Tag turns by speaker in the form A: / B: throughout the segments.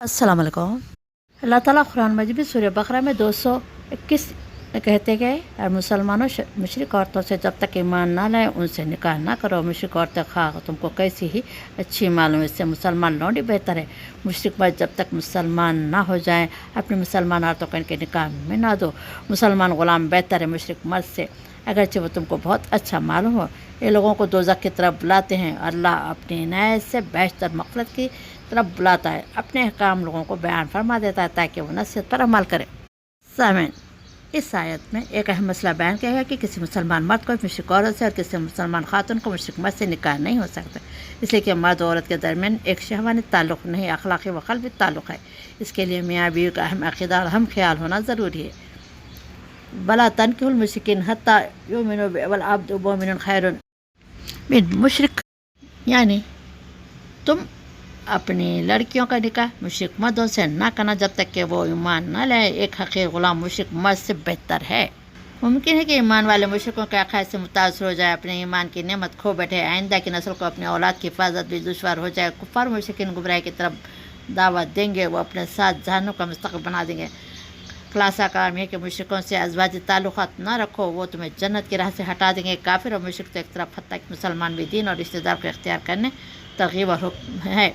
A: अस्सलाम वालेकुम। अल्लाह ताला कुरान मजीद में सूरह बकरा में 221 में कहते गए और मुसलमानों मुशरिक औरतों से जब तक ईमान ना लाए उनसे निकाह ना करो। मुशरिक औरतें खा तुमको कैसी ही अच्छी मालूम, इससे मुसलमान लौंडी बेहतर है। मुशरिक मर्द जब तक मुसलमान ना हो जाएं अपनी मुसलमान औरतों को इनके निकाह में ना दो। मुसलमान ग़ुलाम बेहतर है मुशरिक मर्द से, अगरचे वो तुमको बहुत अच्छा मालूम हो। ये लोगों को दोज़ख की तरफ बुलाते हैं। अल्लाह अपनी इनायत से बेशतर मग़फ़िरत की तरफ बुलाता है, अपने अहकाम लोगों को बयान फरमा देता है ताकि वो नसीहत पर अमल करें। सामीन, इस आयत में एक अहम मसला बयान किया है कि किसी मुसलमान मर्द को मुशरिक औरत से और किसी मुसलमान खातून को मुशरिक मर्द से निकाह नहीं हो सकता, इसलिए कि मर्द और औरत के दरमियान एक शहवानी ताल्लुक़ नहीं, अखलाक़ी व क़ल्बी ताल्लुक़ है। इसके लिए मियाँ बीवी का अहम अक़ीदा और अहम ख्याल होना ज़रूरी है। बला तनकिहुल मुशरिकीन हत्ता युमिनू वल अब्दु मुमिनुन खैरुन मिन मुशरिक, यानी तुम अपनी लड़कियों का निकाह मुशरिक मर्दों से ना करना जब तक कि वो ईमान न लाए। एक हक़ीक़ी ग़ुलाम मुशरिक मर्द से बेहतर है। मुमकिन है कि ईमान वाले मुशरिकों के अक़ायद से मुतासर हो जाए, अपने ईमान की नेमत खो बैठे, आइंदा की नस्ल को अपनी औलाद की हिफाजत भी दुश्वार हो जाए। कुफ़ार मुशरिकीन गुमराही की तरफ दावत देंगे, वो अपने साथ जहन्नुम का मुस्तक़बिल बना देंगे। खुलासा काम है कि मुशरिकों से अज़वाजी ताल्लुक़ात न रखो, वो तुम्हें जन्नत की राह से हटा देंगे। काफिर और मुशरिक तो एक तरफ हत्ता कि मुसलमान भी दीन और रिश्तेदार को इख्तियार करने तरग़ीब और हुक्म है।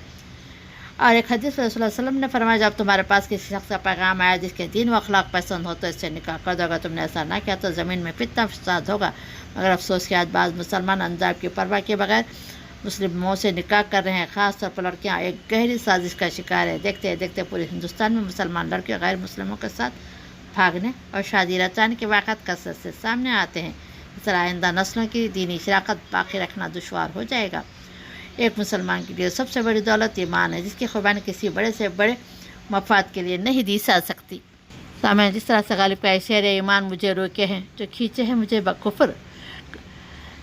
A: और एक हदीस में रसूलुल्लाह सल्लल्लाहु अलैहि वसल्लम ने फरमाया, जब तुम्हारे पास किसी शख्स का पैगाम आया जिसके दीन व अखलाक पसंद हो तो इससे निकाह कर दो। अगर तुमने ऐसा ना किया तो ज़मीन में फितना फसाद होगा। मगर अफसोस के बाद बाज़ मुसलमान अंजाम की परवाह किए बगैर मुस्लिमों से निकाह कर रहे हैं। ख़ास तौर पर लड़कियाँ एक गहरी साजिश का शिकार है। देखते देखते पूरे हिंदुस्तान में मुसलमान लड़कियों गैर मुस्लिमों के साथ भागने और शादी रचाने के वाक़यात कसरत से सामने आते हैं। इस तरह आइंदा नस्लों की दीनी शराकत बाकी रखना दुश्वार हो जाएगा। एक मुसलमान के लिए सबसे बड़ी दौलत ईमान है, जिसकी क़ुर्बानी किसी बड़े से बड़े मफाद के लिए नहीं दी जा सकती। सामने जिस तरह से गालिब का शेर ईमान मुझे रोके हैं, जो खींचे हैं मुझे बकुफ़्र,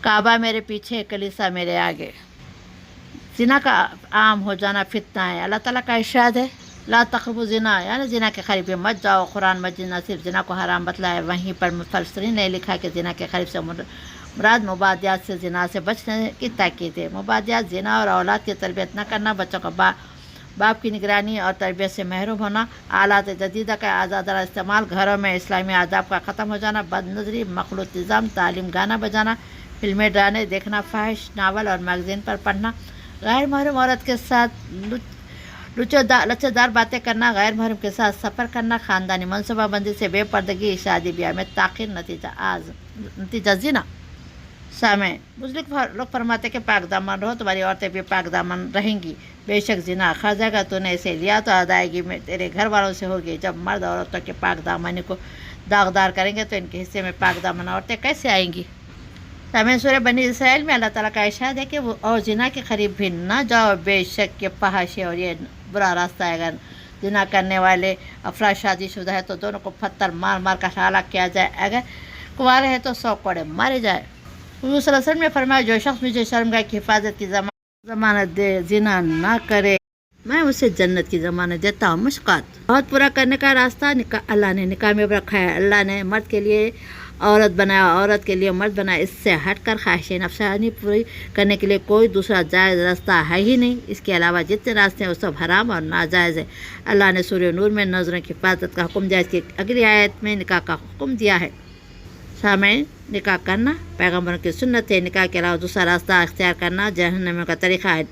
A: काबा मेरे पीछे कलीसा मेरे आगे। ज़िना का आम हो जाना फितना है। अल्लाह ताला का इरशाद है, ला तक़रबू ज़िना, यानी ज़िना के करीब मत जाओ। कुरान मजीद न सिर्फ ज़िना को हराम बतलाया, वहीं पर मुफस्सिरीन ने लिखा कि ज़िना के करीब से मुराद मुबादियात से ज़िना से बचने की ताकीद है। मुबादियात ज़िना और औलाद की तरबियत न करना, बच्चों का बाप की निगरानी और तरबियत से महरूम होना, आलात जदीदा का आज़ादाना इस्तेमाल, घरों में इस्लामी आदाब का ख़त्म हो जाना, बदनज़री, मखलूत निज़ाम, तालीम, गाना बजाना, फिल्में ड्रामे देखना, फ़ाहिश नावल और मैगज़ीन पर पढ़ना, गैर महरम औरत के साथ लचेदार बातें करना, गैर महरम के साथ सफ़र करना, ख़ानदानी मनसूबाबंदी से बेपर्दगी, शादी ब्याह में ताख़ीर, नतीजा ज़िना। सामे बुजुर्ग लोग फरमाते कि पाक दामन रहो, तुम्हारी औरतें भी पाक दामन रहेंगी। बेशक ज़िना खा जाएगा, तूने इसे लिया तो अदायगी में तेरे घर वालों से होगी। जब मर्द औरतों के पाक दामनी को दागदार करेंगे तो इनके हिस्से में पाक दामन औरतें कैसे आएंगी। सामे सूरह बनी इसराइल में अल्लाह ताला का इरशाद है कि वो और ज़िना के करीब भी ना जाओ, बेशक के फहाश है और ये बुरा रास्ता है। अगर ज़िना करने वाले अफराद शादीशुदा है तो दोनों को पत्थर मार मार कर हलाक किया जाए, अगर कुंवारे हैं तो 100 कोड़े मारे जाए। हुज़ूर सल्लल्लाहु अलैहि वसल्लम ने फरमाया, जो शख्स मुझे शर्मगाह की हिफाजत की ज़मानत दे, ज़िना ना करे, मैं उसे जन्नत की ज़मानत देता हूँ। मुश्कात, बहुत पूरा करने का रास्ता अल्लाह ने निकाह में रखा है। अल्लाह ने मर्द के लिए औरत बनाया, औरत के लिए मर्द बनाया। इससे हट कर ख्वाहिश नफ्सानी पूरी करने के लिए कोई दूसरा जायज़ रास्ता है ही नहीं। इसके अलावा जितने रास्ते हैं वो सब हराम और नाजायज़ है। अल्लाह ने सूरह नूर में नज़रों की हिफाजत का हुक्म दिया, इसकी अगली आयत में निकाह का हुक्म दिया है। सामईन, निकाह करना पैगम्बरों की सुन्नत है। निकाह के अलावा दूसरा रास्ता इख्तियार करना जहन्नम का तरीक़ा है।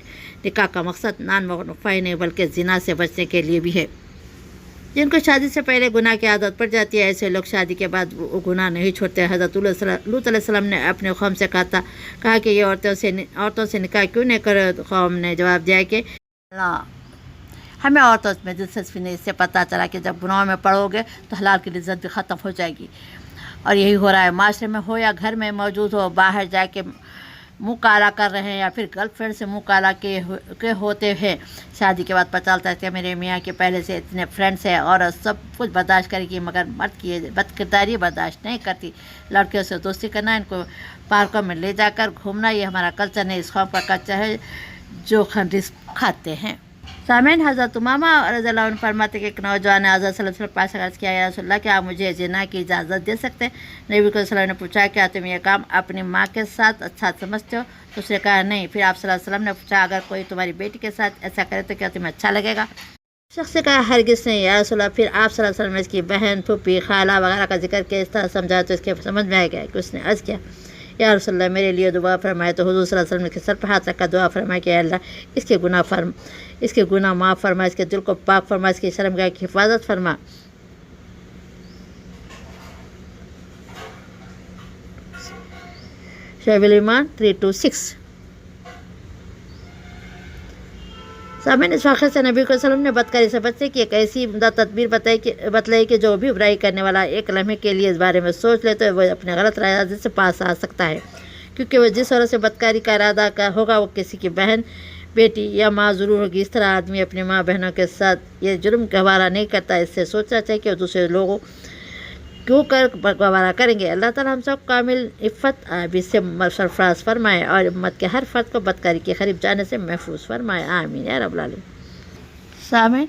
A: निकाह का मकसद नानमुफ़ा नहीं बल्कि ज़िना से बचने के लिए भी है। जिनको शादी से पहले गुनाह की आदत पड़ जाती है, ऐसे लोग शादी के बाद वो गुनाह नहीं छोड़ते। हज़रत लूत अलैहिस्सलाम ने अपने कौम से कहा कि ये औरतों से निकाह क्यों नहीं करे। कौम ने जवाब दिया कि हमें औरतों में दिलचस्पी नहीं, इससे पता चला कि जब गुनाह में पड़ोगे तो हलाल की इज़्ज़त भी ख़त्म हो जाएगी। और यही हो रहा है, माशरे में हो या घर में मौजूद हो, बाहर जाके मुँह काला कर रहे हैं या फिर गर्लफ्रेंड से मुँह काला के होते हैं। शादी के बाद पता चलता है कि मेरे मियाँ के पहले से इतने फ्रेंड्स हैं। और सब कुछ बर्दाश्त करेगी मगर मर्द की बदकिरदारी बर्दाश्त नहीं करती। लड़कियों से दोस्ती करना, इनको पार्कों में ले जाकर घूमना, ये हमारा कल्चर नहीं, इस कौम का कल्चर है जो रिस्क खाते हैं। सामईन, हज़रत उमामा रज़ियल्लाहु अन्हु फरमाते कि एक नौजवान ने हज़रत सल्लल्लाहु अलैहि वसल्लम पास अर्ज़ किया, या रसूलल्लाह क्या आप मुझे ज़िना की इजाज़त दे सकते हैं। नबी सल्लल्लाहु अलैहि वसल्लम ने पूछा, क्या तुम ये काम अपनी माँ के साथ अच्छा समझते हो। तो उसने कहा नहीं। फिर आप सल्लल्लाहु अलैहि वसल्लम ने पूछा, अगर कोई तुम्हारी बेटी के साथ ऐसा करे तो क्या तुम्हें अच्छा लगेगा। شخص سے کہا ہرگز نہیں یا رسول اللہ. پھر آپ صلی اللہ علیہ وسلم نے اس کی بہن، پھوپھی، خالہ وغیرہ کا ذکر کیا، اس طرح سمجھایا تو اس کے سمجھ میں آ گیا کہ اس نے عرض کیا یا رسول اللہ میرے لیے دعا فرمائے. تو حضور صلی اللہ علیہ وسلم نے سر پر ہاتھ رکھا دعا فرمایا کہ اے اللہ اس کے گناہ معاف فرما، اس کے دل کو پاک فرما، اس کی شرمگاہ کی حفاظت فرما. شعب الایمان 3-6. سامعین، اس واقعے سے نبی صلی اللہ علیہ وسلم نے بدکاری سے بچنے کی ایک ایسی عمدہ تدبیر بتلائی کہ جو بھی برائی کرنے والا ایک لمحے کے لیے اس بارے میں سوچ لے تو وہ اپنے غلط ارادے سے پاس آ سکتا ہے، کیونکہ وہ جس عورت سے بدکاری کا ارادہ ہوگا وہ کسی کی بہن، بیٹی یا ماں ضرور ہوگی. اس طرح آدمی اپنی ماں بہنوں کے ساتھ یہ جرم گوارا نہیں کرتا. اس سے سوچنا چاہیے کہ وہ دوسرے لوگوں کیوں گوارا کریں گے. اللہ تعالیٰ ہم سب کامل عفت آبی سے سرفراز فرمائے اور امت کے ہر فرد کو بدکاری کے قریب جانے سے محفوظ فرمائے. آمین یا رب العالمین. سامعین،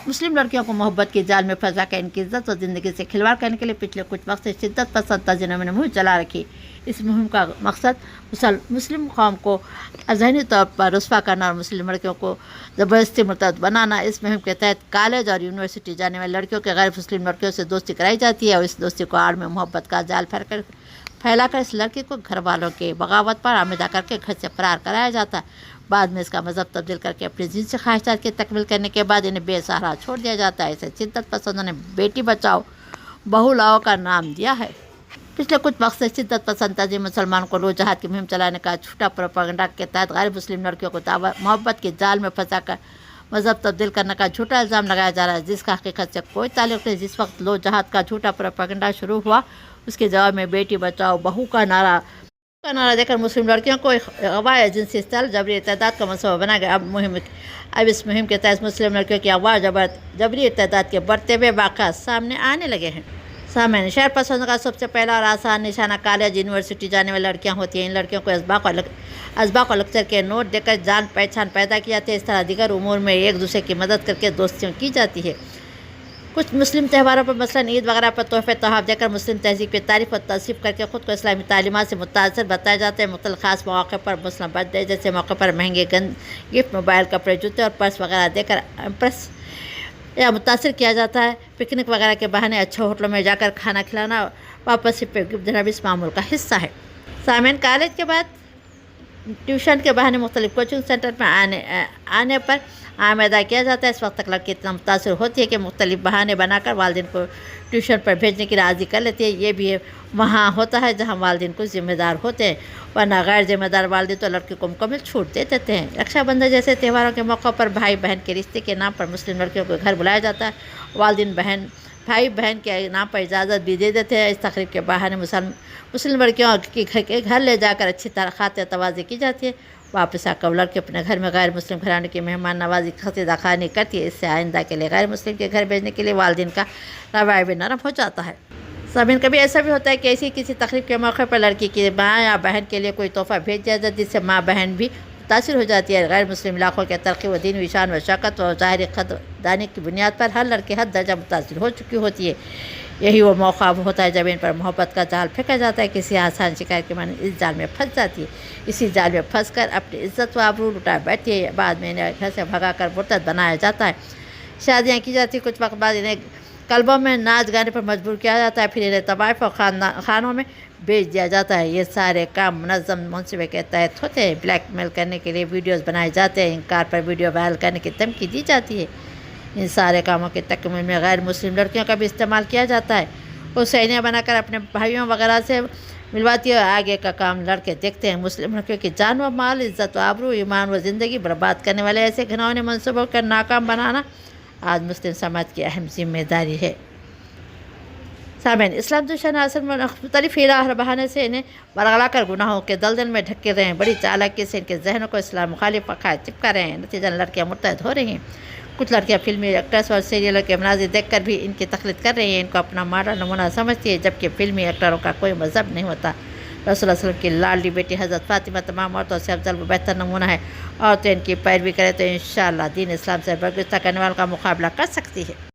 A: مسلم لڑکیوں کو محبت کی جال میں پھنسا کر ان کی عزت و زندگی سے کھلواڑ کرنے کے لیے پچھلے کچھ وقت سے شدت پسند تنظیموں نے مہم چلا رکھی. اس مہم کا مقصد مسلم قوم کو ذہنی طور پر رسوا کرنا اور مسلم لڑکیوں کو زبردستی مرتد بنانا. اس مہم کے تحت کالج اور یونیورسٹی جانے والے لڑکیوں کے غیر مسلم لڑکیوں سے دوستی کرائی جاتی ہے اور اس دوستی کو آڑ میں محبت کا جال پھیلا کر اس لڑکی کو گھر والوں کے بغاوت پر آمیزہ کر کے گھر سے فرار کرایا جاتا ہے. بعد میں اس کا مذہب تبدیل کر کے اپنی جنسی خواہشات کی تکمیل کرنے کے بعد انہیں بے سہارا چھوڑ دیا جاتا ہے. اسے شدت پسندوں نے بیٹی بچاؤ بہو لاؤ کا نام دیا ہے. پچھلے کچھ وقت سے شدت پسند تنظیم مسلمان کو لو جہاد کی مہم چلانے کا جھوٹا پروپیگنڈا کے تحت غیر مسلم لڑکیوں کو محبت کے جال میں پھنسا کر مذہب تبدیل کرنے کا جھوٹا الزام لگایا جا رہا ہے، جس کا حقیقت سے کوئی تعلق نہیں. جس وقت لو جہاد کا جھوٹا پروپیگنڈا شروع ہوا اس کے جواب میں بیٹی بچاؤ بہو کا نعرہ دے کر مسلم لڑکیوں کو اغوا یا جنسی استحصال جبری ارتداد کا منصوبہ بنا گیا. اب اس مہم کے تحت مسلم لڑکیوں کی اغوا جبری ارتداد کے بڑھتے ہوئے واقعات سامنے آنے لگے ہیں. سامعین، شہر پسندوں کا سب سے پہلا اور آسان نشانہ کالج یونیورسٹی جانے والی لڑکیاں ہوتی ہیں. ان لڑکیوں کو اسباق و لیکچر کے نوٹ دے کر جان پہچان پیدا کی جاتی ہے. اس طرح دیگر امور میں ایک دوسرے کی مدد کر کے دوستیاں کی جاتی ہے. کچھ مسلم تہواروں پر مثلاً عید وغیرہ پر تحفے تحائف دے کر مسلم تہذیب کی تعریف و توصیف کر کے خود کو اسلامی تعلیمات سے متاثر بتایا جاتا ہے. مختلف خاص مواقع پر مثلاً برتھ ڈے جیسے موقع پر مہنگے گفٹ، موبائل، کپڑے، جوتے اور پرس وغیرہ دے کر امپریس یا متاثر کیا جاتا ہے. پکنک وغیرہ کے بہانے اچھے ہوٹلوں میں جا کر کھانا کھلانا، واپسی پہ گفٹ دینا بھی اس معمول کا حصہ ہے. سامعین، کالج کے بعد ٹیوشن کے بہانے مختلف کوچنگ سینٹر میں آنے پر آمیدہ کیا جاتا ہے. اس وقت تک لڑکی اتنا متاثر ہوتی ہے کہ مختلف بہانے بنا کر والدین کو ٹیوشن پر بھیجنے کی راضی کر لیتی ہے. یہ بھی وہاں ہوتا ہے جہاں والدین کو ذمہ دار ہوتے ہیں، ورنہ غیر ذمہ دار والدین تو لڑکی کو مکمل چھوٹ دے دیتے ہیں. رکشا بندھن جیسے تہواروں کے موقع پر بھائی بہن کے رشتے کے نام پر مسلم لڑکیوں کو گھر بلایا جاتا ہے. والدین بھائی بہن کے نام پر اجازت بھی دے دیتے ہیں. اس تقریب کے بہانے مسلم لڑکیوں کے گھر لے جا کر اچھی طرح خاطر توازی کی جاتی ہے. واپس آ کر لڑکی اپنے گھر میں غیر مسلم گھرانے کی مہمان نوازی خطیدہ خانی کرتی ہے. اس سے آئندہ کے لیے غیر مسلم کے گھر بھیجنے کے لیے والدین کا رویہ بھی نرم ہو جاتا ہے. سامعین، کبھی ایسا بھی ہوتا ہے کہ کسی تقریب کے موقع پر لڑکی کی ماں یا بہن کے لیے کوئی تحفہ بھیج دیا جاتا ہے، جس سے ماں بہن بھی متاثر ہو جاتی ہے. غیر مسلم علاقوں کے ترقی و دین و شان و شوکت و ظاہری قدردانی کی بنیاد پر ہر لڑکی حد درجہ متاثر ہو چکی ہوتی ہے. یہی وہ موقع ہوتا ہے جب ان پر محبت کا جال پھینکا جاتا ہے. کسی آسان شکایت کے معنی اس جال میں پھنس جاتی ہے. اسی جال میں پھنس کر اپنی عزت و آبرو لٹا بیٹھتی ہے. بعد میں انہیں گھر سے بھگا کر مرتد بنایا جاتا ہے. شادیاں کی جاتی ہیں. کچھ وقت بعد انہیں کلبوں میں ناچ گانے پر مجبور کیا جاتا ہے. پھر انہیں طوائف اور خانوں میں بیچ دیا جاتا ہے. یہ سارے کام منظم منصوبے کے تحت ہوتے ہیں. بلیک میل کرنے کے لیے ویڈیوز بنائے جاتے ہیں. انکار پر ویڈیو وائرل کرنے کی دھمکی دی جاتی ہے. ان سارے کاموں کی تکمیل میں غیر مسلم لڑکیوں کا بھی استعمال کیا جاتا ہے. وہ سینیاں بنا کر اپنے بھائیوں وغیرہ سے ملواتی ہے اور آگے کا کام لڑکے دیکھتے ہیں. مسلم لڑکیوں کی جان و مال، عزت و آبرو، ایمان و زندگی برباد کرنے والے ایسے گھناؤنے منصوبوں کا ناکام بنانا آج مسلم سماج کی اہم ذمہ داری ہے. سامعین، اسلام دشمن اصل مختلف ہیرا ہر بہانے سے انہیں برگلا کر گناہوں کے دلدل میں ڈھکے رہے ہیں. بڑی چالاکی سے ان کے ذہنوں کو اسلام مخالف عقائد چپکا رہے ہیں. نتیجہ لڑکیاں مرتد ہو رہی ہیں. کچھ لڑکیاں فلمی ایکٹرس اور سیریلوں کے مناظر دیکھ کر بھی ان کی تقلید کر رہی ہیں. ان کو اپنا ماڈل نمونہ سمجھتی ہے، جبکہ فلمی ایکٹروں کا کوئی مذہب نہیں ہوتا. رسول اللہ صلی اللہ علیہ وسلم کی لاڈلی بیٹی حضرت فاطمہ تمام عورتوں سے افضل و بہتر نمونہ ہے. عورتیں ان کی پیروی کریں تو انشاءاللہ دین اسلام سے برگزیدہ کرنے والوں کا مقابلہ کر سکتی ہے.